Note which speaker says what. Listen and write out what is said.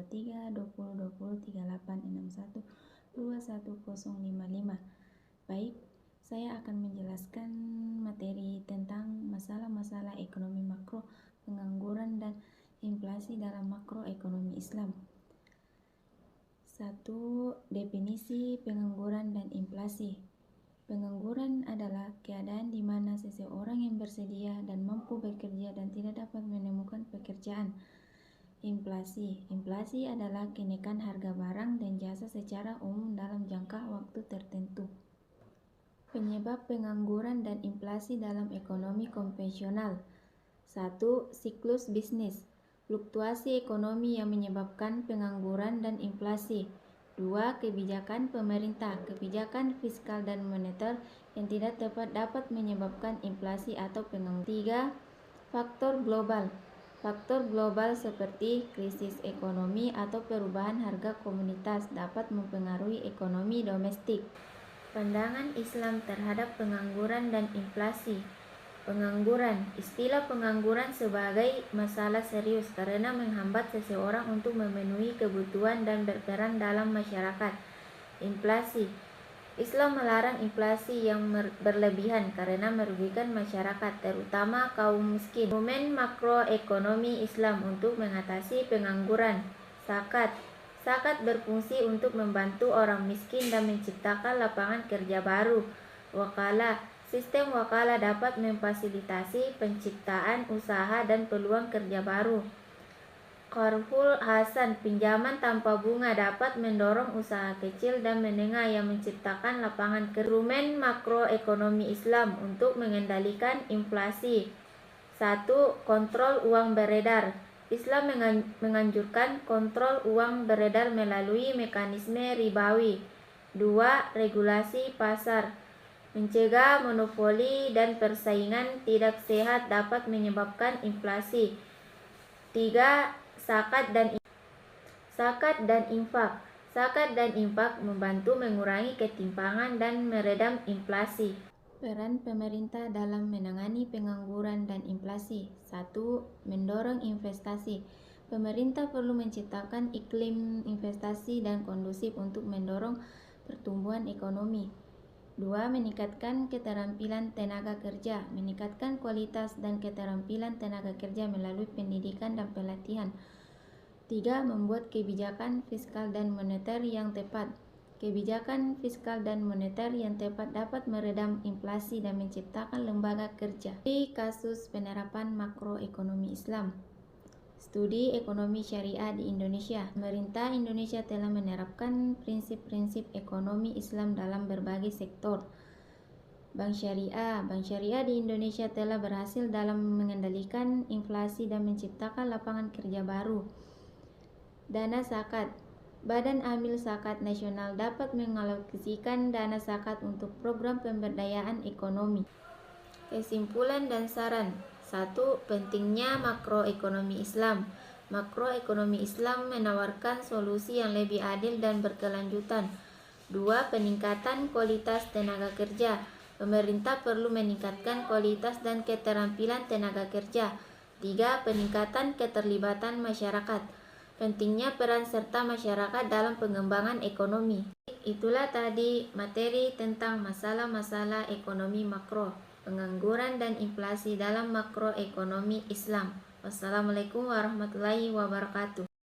Speaker 1: 03 20 20 38 61 21055. Baik, saya akan menjelaskan materi tentang masalah-masalah ekonomi makro, pengangguran dan inflasi dalam makroekonomi Islam. 1. Definisi pengangguran dan inflasi. Pengangguran adalah keadaan di mana seseorang yang bersedia dan mampu bekerja dan tidak dapat menemukan pekerjaan. Inflasi adalah kenaikan harga barang dan jasa secara umum dalam jangka waktu tertentu. Penyebab pengangguran dan inflasi dalam ekonomi konvensional. 1. Siklus bisnis. Fluktuasi ekonomi yang menyebabkan pengangguran dan inflasi. 2. Kebijakan pemerintah. Kebijakan fiskal dan moneter yang tidak tepat dapat menyebabkan inflasi atau pengangguran. 3. Faktor global. Faktor global seperti krisis ekonomi atau perubahan harga komoditas dapat mempengaruhi ekonomi domestik. Pandangan Islam terhadap pengangguran dan inflasi. Pengangguran. Istilah pengangguran sebagai masalah serius karena menghambat seseorang untuk memenuhi kebutuhan dan berperan dalam masyarakat. Inflasi. Islam melarang inflasi yang berlebihan karena merugikan masyarakat, terutama kaum miskin. Instrumen makroekonomi Islam untuk mengatasi pengangguran. Zakat. Zakat berfungsi untuk membantu orang miskin dan menciptakan lapangan kerja baru. Wakalah. Sistem wakalah dapat memfasilitasi penciptaan usaha dan peluang kerja baru. Qarhul Hasan, pinjaman tanpa bunga dapat mendorong usaha kecil dan menengah yang menciptakan lapangan kerja. Instrumen makroekonomi Islam untuk mengendalikan inflasi. 1. Kontrol uang beredar. Islam menganjurkan kontrol uang beredar melalui mekanisme ribawi. 2. Regulasi pasar. Mencegah monopoli dan persaingan tidak sehat dapat menyebabkan inflasi. 3. Zakat dan infak. Zakat dan infak membantu mengurangi ketimpangan dan meredam inflasi. Peran pemerintah dalam menangani pengangguran dan inflasi. 1. Mendorong investasi. Pemerintah perlu menciptakan iklim investasi dan kondusif untuk mendorong pertumbuhan ekonomi. 2. Meningkatkan keterampilan tenaga kerja. Meningkatkan kualitas dan keterampilan tenaga kerja melalui pendidikan dan pelatihan. 3. Membuat kebijakan fiskal dan moneter yang tepat. Kebijakan fiskal dan moneter yang tepat dapat meredam inflasi dan menciptakan lembaga kerja. Di kasus penerapan makroekonomi Islam. Studi ekonomi syariah di Indonesia. Pemerintah Indonesia telah menerapkan prinsip-prinsip ekonomi Islam dalam berbagai sektor. Bank Syariah di Indonesia telah berhasil dalam mengendalikan inflasi dan menciptakan lapangan kerja baru. Dana zakat. Badan Amil Zakat Nasional dapat mengalokasikan dana zakat untuk program pemberdayaan ekonomi. Kesimpulan dan saran. 1. Pentingnya makroekonomi Islam. Makroekonomi Islam menawarkan solusi yang lebih adil dan berkelanjutan. 2. Peningkatan kualitas tenaga kerja. Pemerintah perlu meningkatkan kualitas dan keterampilan tenaga kerja. 3. Peningkatan keterlibatan masyarakat. Pentingnya peran serta masyarakat dalam pengembangan ekonomi. Itulah tadi materi tentang masalah-masalah ekonomi makro, pengangguran dan inflasi dalam makroekonomi Islam. Wassalamualaikum warahmatullahi wabarakatuh.